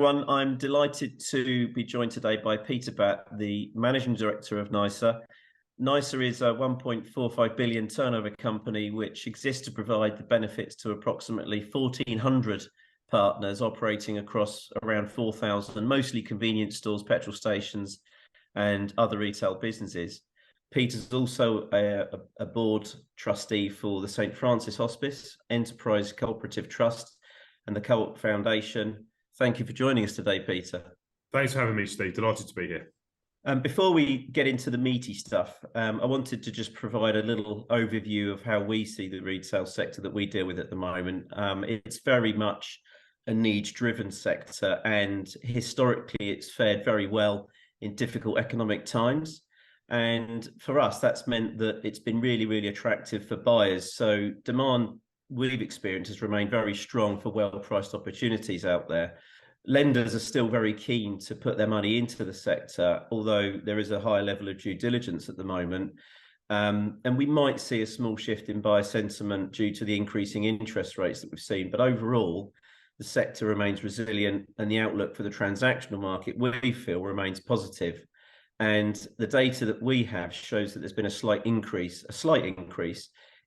everyone. I'm delighted to be joined today by Peter Batt, the Managing Director of Nisa. Nisa is a 1.45 billion turnover company which exists to provide the benefits to approximately 1,400 partners operating across around 4,000, mostly convenience stores, petrol stations, and other retail businesses. Peter's also a board trustee for the St. Francis Hospice, Enterprise Cooperative Trust, and the Co-op Foundation. Thank you for joining us today, Peter. Thanks for having me, Steve. Delighted to be here. Before we get into the meaty stuff, I wanted to just provide a little overview of how we see the retail sector that we deal with at the moment. It's very much a needs-driven sector, and historically it's fared very well in difficult economic times. And for us, that's meant that it's been really, really attractive for buyers. So demand we've experienced has remained very strong for well-priced opportunities out there. Lenders are still very keen to put their money into the sector, although there is a higher level of due diligence at the moment. And we might see a small shift in buyer sentiment due to the increasing interest rates that we've seen. But overall, the sector remains resilient, and the outlook for the transactional market, we feel, remains positive. And the data that we have shows that there's been a slight increase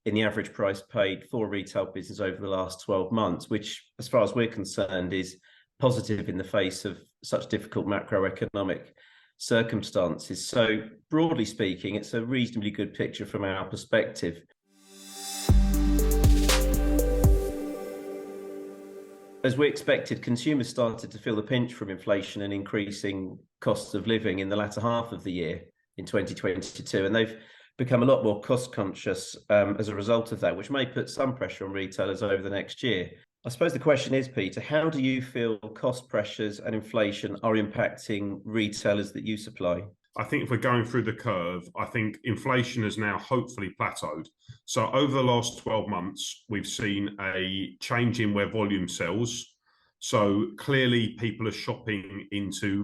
in the average price paid for a retail business over the last 12 months, which, as far as we're concerned, is positive in the face of such difficult macroeconomic circumstances. So broadly speaking, it's a reasonably good picture from our perspective. As we expected, consumers started to feel the pinch from inflation and increasing costs of living in the latter half of the year in 2022, and they've become a lot more cost conscious as a result of that, which may put some pressure on retailers over the next year. I suppose the question is, Peter, how do you feel cost pressures and inflation are impacting retailers that you supply? I think if we're going through the curve, I think inflation has now hopefully plateaued. So over the last 12 months, we've seen a change in where volume sells. So clearly people are shopping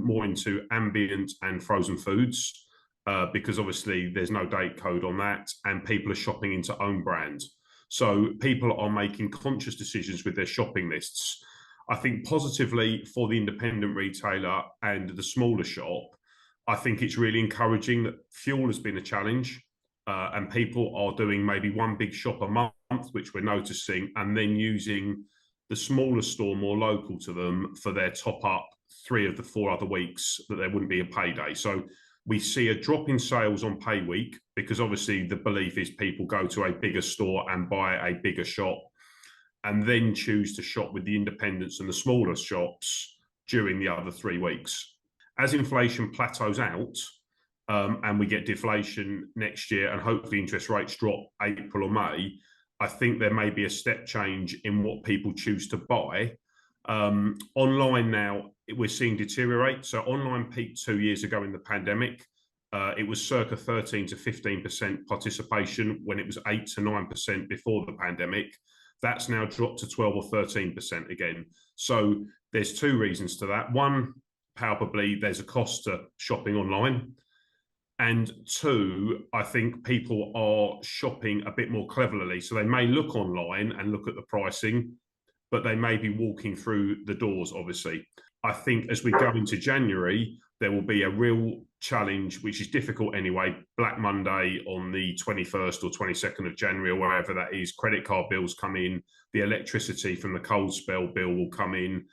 more into ambient and frozen foods because obviously there's no date code on that, and people are shopping into own brand. So people are making conscious decisions with their shopping lists. I think positively for the independent retailer and the smaller shop, I think it's really encouraging that fuel has been a challenge and people are doing maybe one big shop a month, which we're noticing, and then using the smaller store more local to them for their top up 3 of the 4 other weeks that there wouldn't be a payday. So we see a drop in sales on pay week because obviously the belief is people go to a bigger store and buy a bigger shop and then choose to shop with the independents and the smaller shops during the other 3 weeks. As inflation plateaus out and we get deflation next year and hopefully interest rates drop April or May, I think there may be a step change in what people choose to buy. Online now, we're seeing deteriorate. So online peaked 2 years ago in the pandemic. It was circa 13 to 15% participation when it was 8 to 9% before the pandemic. That's now dropped to 12 or 13% again. So there's 2 reasons to that. One, palpably, there's a cost to shopping online. And 2, I think people are shopping a bit more cleverly. So they may look online and look at the pricing, but they may be walking through the doors, obviously. I think as we go into January, there will be a real challenge, which is difficult anyway. Black Monday on the 21st or 22nd of January, or wherever that is, credit card bills come in, the electricity from the cold spell bill will come in,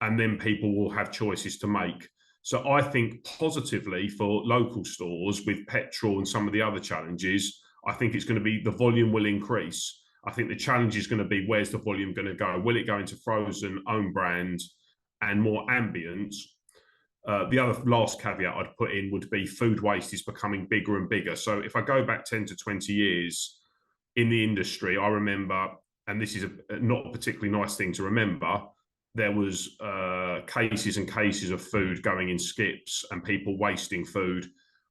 and then people will have choices to make. So I think positively for local stores with petrol and some of the other challenges, I think it's going to be the volume will increase. I think the challenge is going to be, where's the volume going to go? Will it go into frozen, own brand, and more ambient? The other last caveat I'd put in would be food waste is becoming bigger and bigger. So if I go back 10 to 20 years in the industry, I remember, and this is not a particularly nice thing to remember, there was cases and cases of food going in skips and people wasting food.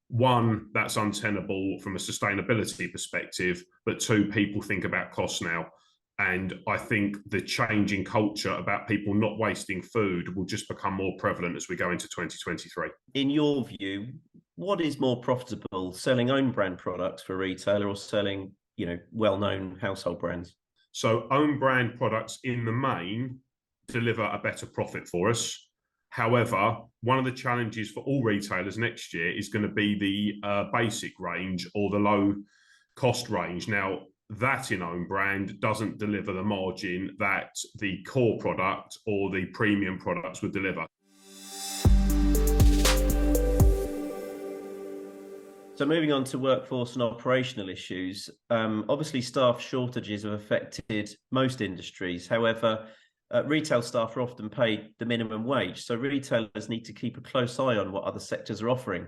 1, that's untenable from a sustainability perspective, but 2, people think about costs now. And I think the change in culture about people not wasting food will just become more prevalent as we go into 2023. In your view, what is more profitable, selling own brand products for a retailer or selling, well-known household brands? So own brand products in the main deliver a better profit for us. However, one of the challenges for all retailers next year is going to be the basic range or the low cost range. Now, that in own brand doesn't deliver the margin that the core product or the premium products would deliver. So moving on to workforce and operational issues, obviously staff shortages have affected most industries. However, retail staff are often paid the minimum wage. So retailers need to keep a close eye on what other sectors are offering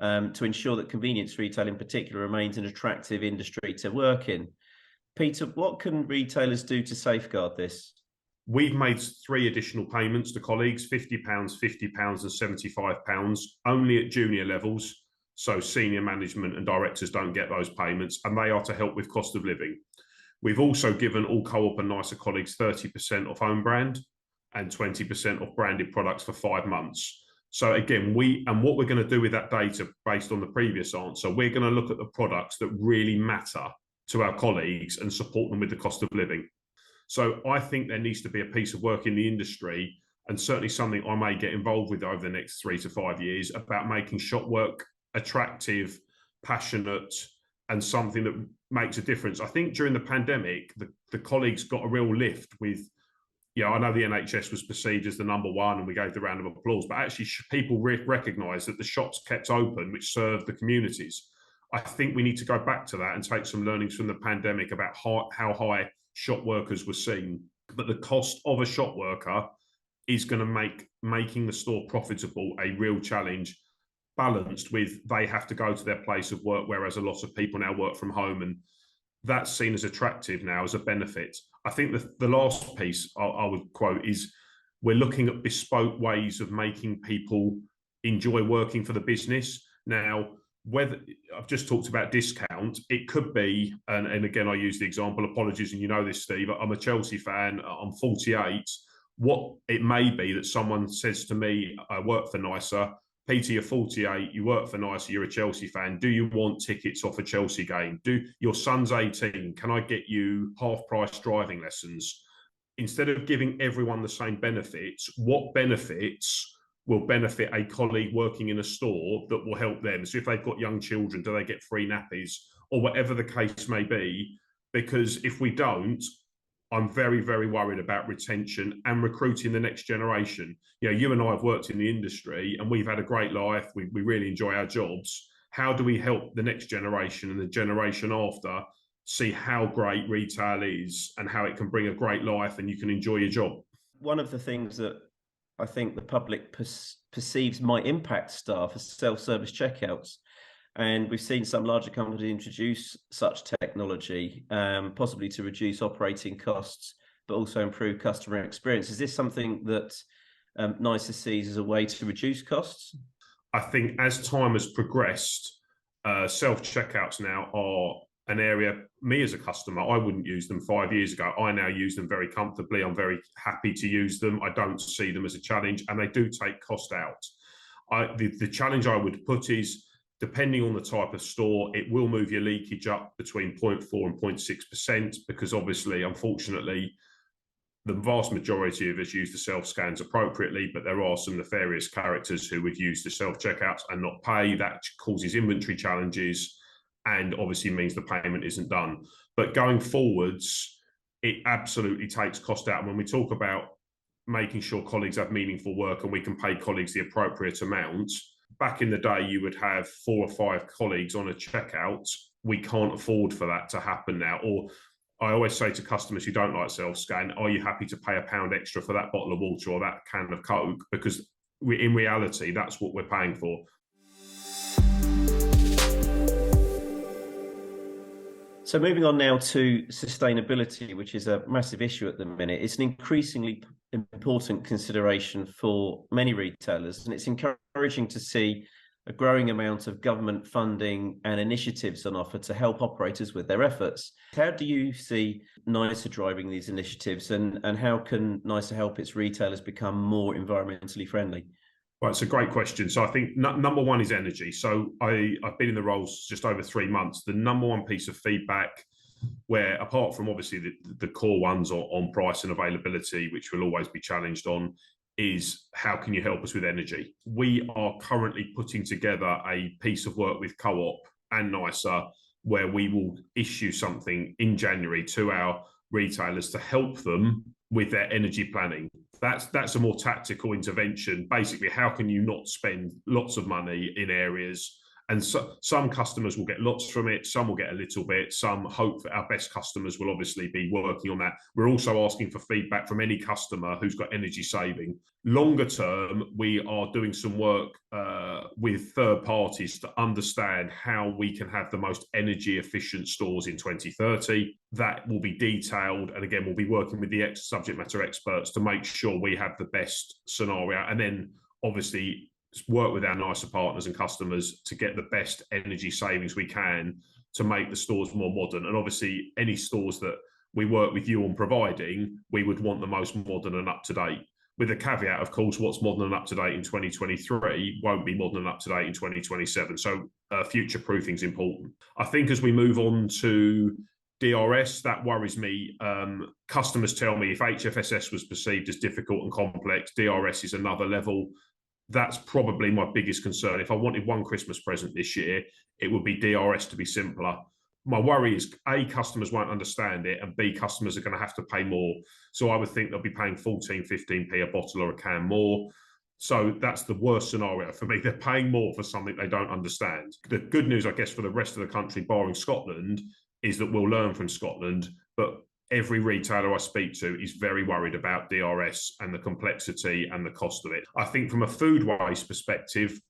to ensure that convenience retail in particular remains an attractive industry to work in. Peter, what can retailers do to safeguard this? We've made 3 additional payments to colleagues, £50, £50 and £75, only at junior levels. So senior management and directors don't get those payments, and they are to help with cost of living. We've also given all Co-op and Nisa colleagues 30% off own brand and 20% off branded products for 5 months. So again, what we're going to do with that data based on the previous answer, we're going to look at the products that really matter to our colleagues and support them with the cost of living. So I think there needs to be a piece of work in the industry, and certainly something I may get involved with over the next 3 to 5 years, about making shop work attractive, passionate, and something that makes a difference. I think during the pandemic, the colleagues got a real lift with, I know the NHS was perceived as the #1 and we gave the round of applause, but actually people recognised that the shops kept open, which served the communities. I think we need to go back to that and take some learnings from the pandemic about how high shop workers were seen. But the cost of a shop worker is going to make making the store profitable a real challenge, balanced with they have to go to their place of work, whereas a lot of people now work from home, and that's seen as attractive now as a benefit. I think the last piece I would quote is we're looking at bespoke ways of making people enjoy working for the business. Now, whether I've just talked about discount, it could be, and again, I use the example, apologies, and you know this, Steve, I'm a Chelsea fan, I'm 48. What it may be that someone says to me, I work for Nisa, Peter, you're 48, you work for Nisa, you're a Chelsea fan. Do you want tickets off a Chelsea game? Your son's 18, can I get you half-price driving lessons? Instead of giving everyone the same benefits, what benefits will benefit a colleague working in a store that will help them? So if they've got young children, do they get free nappies? Or whatever the case may be. Because if we don't, I'm very, very worried about retention and recruiting the next generation. You and I have worked in the industry and we've had a great life. We really enjoy our jobs. How do we help the next generation and the generation after see how great retail is and how it can bring a great life and you can enjoy your job? One of the things that I think the public perceives might impact staff is self-service checkouts. And we've seen some larger companies introduce such technology, possibly to reduce operating costs, but also improve customer experience. Is this something that Nisa sees as a way to reduce costs? I think as time has progressed, self-checkouts now are an area, me as a customer, I wouldn't use them 5 years ago. I now use them very comfortably. I'm very happy to use them. I don't see them as a challenge, and they do take cost out. The challenge I would put is, depending on the type of store, it will move your leakage up between 0.4 and 0.6%, because obviously, unfortunately, the vast majority of us use the self-scans appropriately, but there are some nefarious characters who would use the self-checkouts and not pay. That causes inventory challenges and obviously means the payment isn't done. But going forwards, it absolutely takes cost out. And when we talk about making sure colleagues have meaningful work and we can pay colleagues the appropriate amount, back in the day, you would have 4 or 5 colleagues on a checkout. We can't afford for that to happen now. Or I always say to customers who don't like self-scan, are you happy to pay £1 extra for that bottle of water or that can of Coke? Because in reality, that's what we're paying for. So moving on now to sustainability, which is a massive issue at the minute. It's an increasingly important consideration for many retailers, and it's encouraging to see a growing amount of government funding and initiatives on offer to help operators with their efforts. How do you see Nisa driving these initiatives, and how can Nisa help its retailers become more environmentally friendly? Well, it's a great question. So I think number one is energy. So I've been in the roles just over 3 months. The number one piece of feedback, where apart from obviously the core ones on price and availability, which will always be challenged on, is how can you help us with energy? We are currently putting together a piece of work with Co-op and Nisa where we will issue something in January to our retailers to help them with their energy planning. That's a more tactical intervention. Basically, how can you not spend lots of money in areas? And so, some customers will get lots from it, some will get a little bit, some hope that our best customers will obviously be working on that. We're also asking for feedback from any customer who's got energy saving. Longer term, we are doing some work with third parties to understand how we can have the most energy efficient stores in 2030. That will be detailed. And again, we'll be working with the subject matter experts to make sure we have the best scenario. And then obviously work with our Nisa partners and customers to get the best energy savings we can to make the stores more modern. And obviously, any stores that we work with you on providing, we would want the most modern and up to date. With the caveat, of course, what's modern and up to date in 2023 won't be modern and up to date in 2027. So future proofing is important. I think as we move on to DRS, that worries me. Customers tell me if HFSS was perceived as difficult and complex, DRS is another level. That's probably my biggest concern. If I wanted one Christmas present this year, it would be DRS to be simpler. My worry is A, customers won't understand it, and B, customers are going to have to pay more. So I would think they'll be paying 14, 15p a bottle or a can more. So that's the worst scenario for me. They're paying more for something they don't understand. The good news, I guess, for the rest of the country, barring Scotland, is that we'll learn from Scotland, but every retailer I speak to is very worried about DRS and the complexity and the cost of it. I think from a food waste perspective,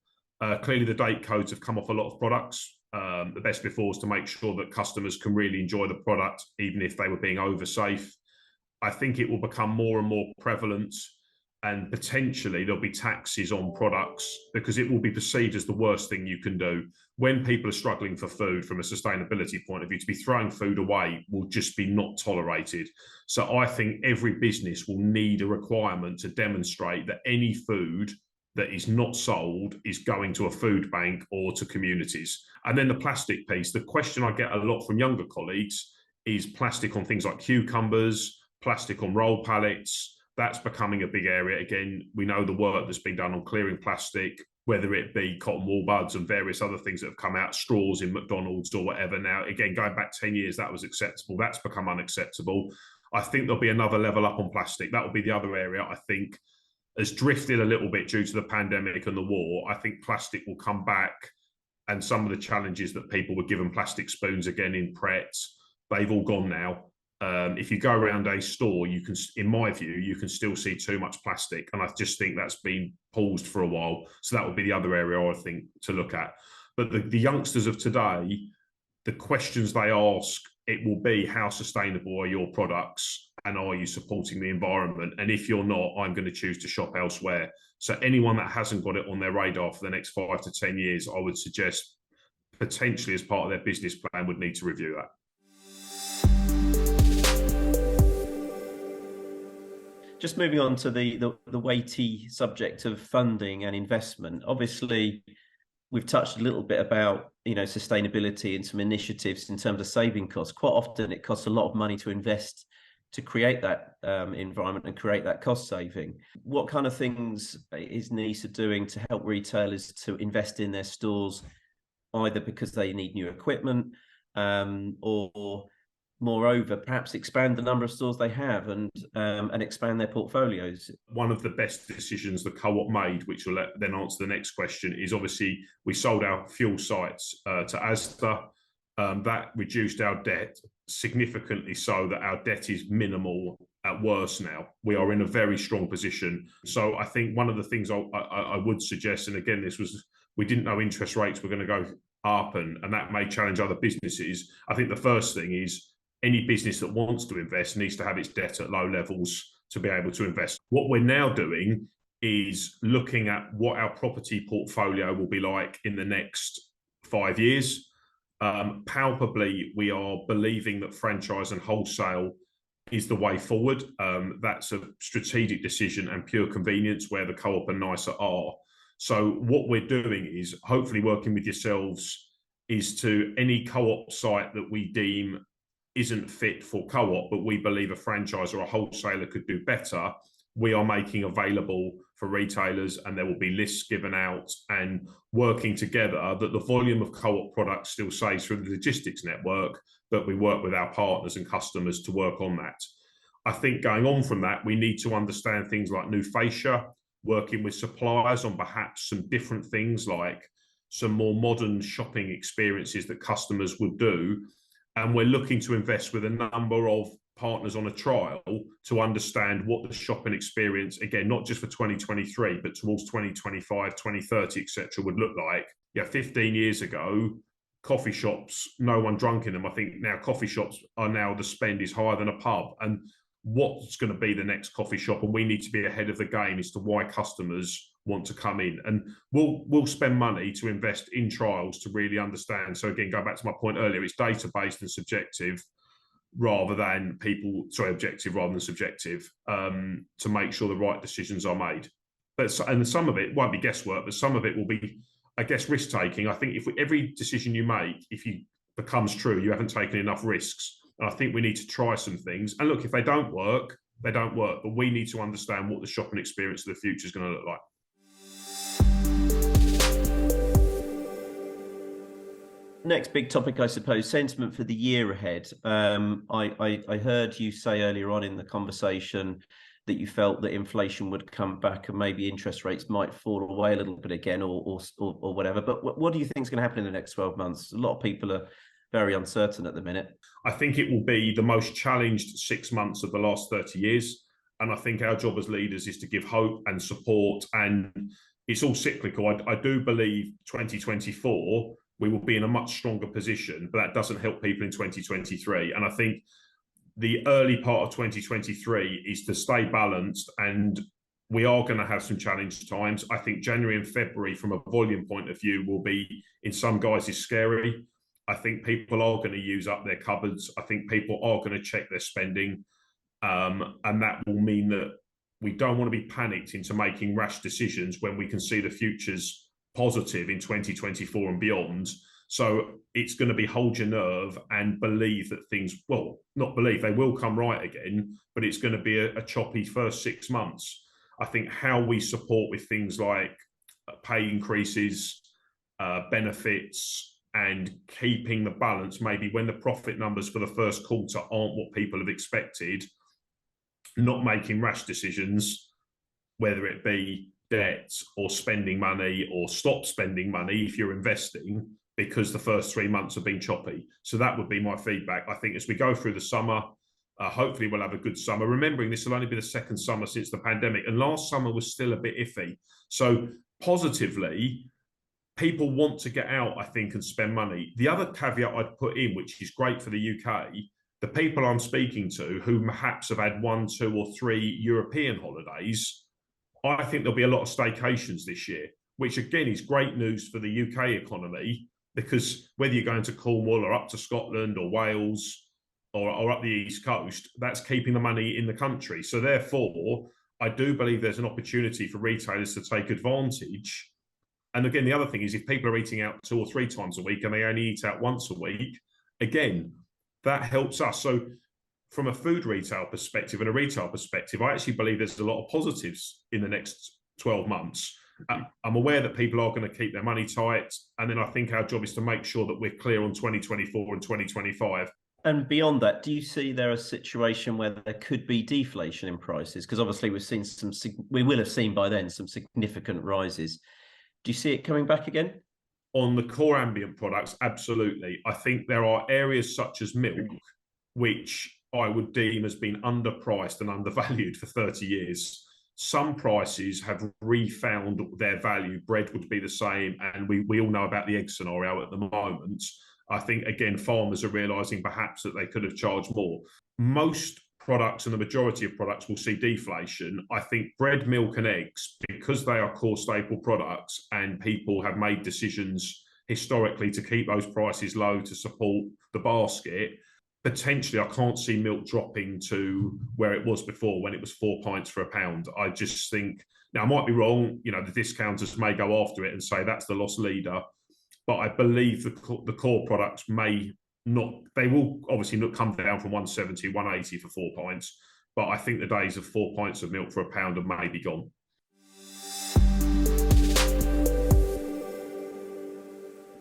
clearly the date codes have come off a lot of products. The best before is to make sure that customers can really enjoy the product, even if they were being oversafe. I think it will become more and more prevalent, and potentially there'll be taxes on products because it will be perceived as the worst thing you can do. When people are struggling for food from a sustainability point of view, to be throwing food away will just be not tolerated. So I think every business will need a requirement to demonstrate that any food that is not sold is going to a food bank or to communities. And then the plastic piece, the question I get a lot from younger colleagues is plastic on things like cucumbers, plastic on roll pallets. That's becoming a big area. Again, we know the work that's been done on clearing plastic, whether it be cotton wool buds and various other things that have come out, straws in McDonald's or whatever. Now, again, going back 10 years, that was acceptable. That's become unacceptable. I think there'll be another level up on plastic. That will be the other area I think has drifted a little bit due to the pandemic and the war. I think plastic will come back, and some of the challenges that people were given plastic spoons again in Pret, they've all gone now. If you go around a store, you can, in my view, you can still see too much plastic. And I just think that's been paused for a while. So that would be the other area I think to look at. But the youngsters of today, the questions they ask, it will be how sustainable are your products and are you supporting the environment? And if you're not, I'm going to choose to shop elsewhere. So anyone that hasn't got it on their radar for the next 5 to 10 years, I would suggest potentially as part of their business plan would need to review that. Just moving on to the weighty subject of funding and investment. Obviously, we've touched a little bit about sustainability and some initiatives in terms of saving costs. Quite often, it costs a lot of money to invest to create that environment and create that cost saving. What kind of things is Nisa doing to help retailers to invest in their stores, either because they need new equipment or moreover, perhaps expand the number of stores they have and expand their portfolios? One of the best decisions the Co-op made, which will then answer the next question, is obviously we sold our fuel sites to Asda. That reduced our debt significantly so that our debt is minimal at worst now. We are in a very strong position. So I think one of the things I would suggest, and again, we didn't know interest rates were going to go up and that may challenge other businesses. I think the first thing is any business that wants to invest needs to have its debt at low levels to be able to invest. What we're now doing is looking at what our property portfolio will be like in the next 5 years. Palpably, we are believing that franchise and wholesale is the way forward. That's a strategic decision and pure convenience where the Co-op and Nisa are. So what we're doing is hopefully working with yourselves is to any Co-op site that we deem isn't fit for Co-op, but we believe a franchise or a wholesaler could do better, we are making available for retailers, and there will be lists given out and working together that the volume of Co-op products still stays through the logistics network, but we work with our partners and customers to work on that. I think going on from that, we need to understand things like new fascia, working with suppliers on perhaps some different things like some more modern shopping experiences that customers would do. And we're looking to invest with a number of partners on a trial to understand what the shopping experience, again, not just for 2023, but towards 2025, 2030, etc., would look like. Yeah, 15 years ago, coffee shops, no one drunk in them. I think now coffee shops are now, the spend is higher than a pub. And what's going to be the next coffee shop, and we need to be ahead of the game as to why customers want to come in. And we'll spend money to invest in trials to really understand. So again, go back to my point earlier, it's data-based and subjective rather than objective rather than subjective, to make sure the right decisions are made. And some of it won't be guesswork, but some of it will be, I guess, risk-taking. I think every decision you make, if you becomes true, you haven't taken enough risks. And I think we need to try some things. And look, if they don't work, they don't work. But we need to understand what the shopping experience of the future is going to look like. Next big topic, I suppose, sentiment for the year ahead. I heard you say earlier on in the conversation that you felt that inflation would come back and maybe interest rates might fall away a little bit again, or whatever. But what do you think is going to happen in the next 12 months? A lot of people are very uncertain at the minute. I think it will be the most challenged 6 months of the last 30 years. And I think our job as leaders is to give hope and support. And it's all cyclical. I do believe 2024, we will be in a much stronger position, but that doesn't help people in 2023. And I think the early part of 2023 is to stay balanced, and we are going to have some challenged times. I think January and February, from a volume point of view, will be, in some guys, scary. I think people are going to use up their cupboards. I think people are going to check their spending. And that will mean that we don't want to be panicked into making rash decisions when we can see the future's positive in 2024 and beyond. So it's going to be hold your nerve and believe that things, well, not believe, they will come right again, but it's going to be a choppy first 6 months. I think how we support with things like pay increases, benefits, and keeping the balance, maybe when the profit numbers for the first quarter aren't what people have expected, not making rash decisions, whether it be debt or spending money, or stop spending money if you're investing, because the first 3 months have been choppy. So that would be my feedback. I think as we go through the summer, hopefully we'll have a good summer. Remembering this will only be the second summer since the pandemic, and last summer was still a bit iffy. So positively, people want to get out, I think, and spend money. The other caveat I'd put in, which is great for the UK, the people I'm speaking to who perhaps have had 1, 2, or 3 European holidays, I think there'll be a lot of staycations this year, which again is great news for the UK economy, because whether you're going to Cornwall or up to Scotland or Wales or up the East Coast, that's keeping the money in the country. So therefore, I do believe there's an opportunity for retailers to take advantage. And again, the other thing is, if people are eating out 2 or 3 times a week and they only eat out once a week, again, that helps us. So from a food retail perspective and a retail perspective, I actually believe there's a lot of positives in the next 12 months. I'm aware that people are going to keep their money tight. And then I think our job is to make sure that we're clear on 2024 and 2025. And beyond that, do you see there a situation where there could be deflation in prices? Because obviously we will have seen by then some significant rises. Do you see it coming back again? On the core ambient products, absolutely. I think there are areas such as milk, which I would deem as being underpriced and undervalued for 30 years. Some prices have refound their value. Bread would be the same. And we all know about the egg scenario at the moment. I think, again, farmers are realising perhaps that they could have charged more. Most products, and the majority of products, will see deflation. I think bread, milk and eggs, because they are core staple products and people have made decisions historically to keep those prices low to support the basket, potentially I can't see milk dropping to where it was before, when it was 4 pints for £1. I just think, now I might be wrong, the discounters may go after it and say that's the loss leader, but I believe the core products may not, they will obviously not come down from 170, 180 for 4 pints, But I think the days of 4 pints of milk for £1 have maybe gone.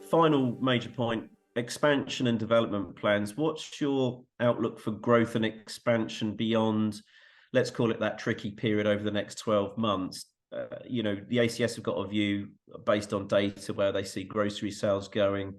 Final major point, expansion and development plans. What's your outlook for growth and expansion beyond, let's call it that tricky period over the next 12 months? You know, the ACS have got a view based on data where they see grocery sales going.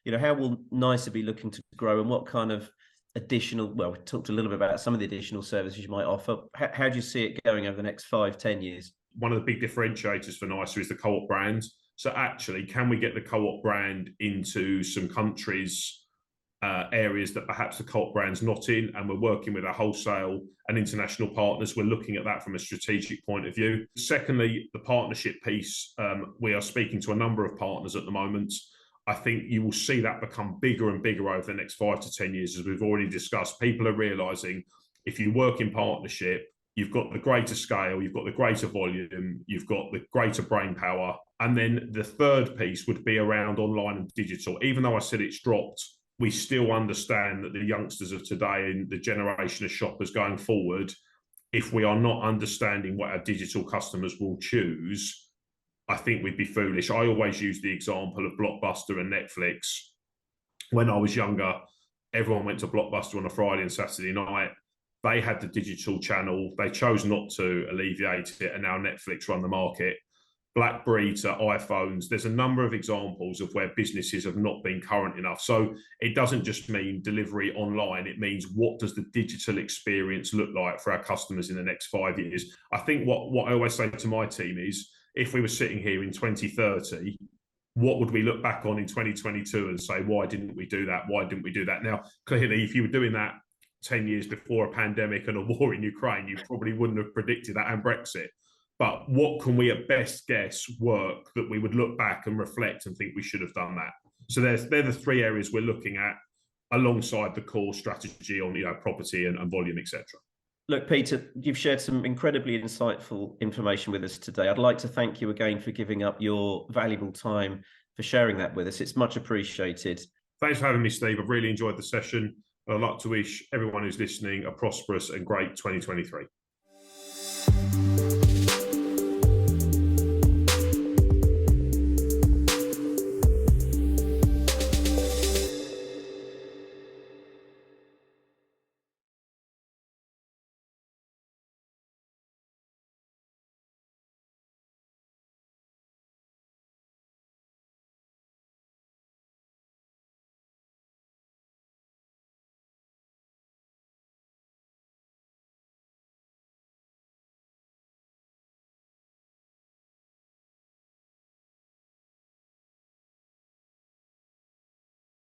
You know, how will Nisa be looking to grow, and what kind of additional, well, we talked a little bit about some of the additional services you might offer. How do you see it going over the next 5-10 years? One of the big differentiators for Nisa is the Co-op brand. So actually, can we get the Co-op brand into some countries, areas that perhaps the Co-op brand's not in, and we're working with our wholesale and international partners. We're looking at that from a strategic point of view. Secondly, the partnership piece. We are speaking to a number of partners at the moment. I think you will see that become bigger and bigger over the next 5 to 10 years, as we've already discussed. People are realising if you work in partnership, you've got the greater scale, you've got the greater volume, you've got the greater brain power. And then the third piece would be around online and digital. Even though I said it's dropped, we still understand that the youngsters of today and the generation of shoppers going forward, if we are not understanding what our digital customers will choose, I think we'd be foolish. I always use the example of Blockbuster and Netflix. When I was younger, everyone went to Blockbuster on a Friday and Saturday night. They had the digital channel. They chose not to alleviate it, and now Netflix run the market. BlackBerry to iPhones. There's a number of examples of where businesses have not been current enough. So it doesn't just mean delivery online. It means, what does the digital experience look like for our customers in the next 5 years? I think what I always say to my team is, if we were sitting here in 2030, what would we look back on in 2022 and say, why didn't we do that? Why didn't we do that? Now, clearly, if you were doing that 10 years before a pandemic and a war in Ukraine, you probably wouldn't have predicted that, and Brexit. But what can we at best guess work that we would look back and reflect and think we should have done that? So they're the three areas we're looking at alongside the core strategy on, you know, property and volume, etc. Look, Peter, you've shared some incredibly insightful information with us today. I'd like to thank you again for giving up your valuable time for sharing that with us. It's much appreciated. Thanks for having me, Steve. I've really enjoyed the session. I'd like to wish everyone who's listening a prosperous and great 2023.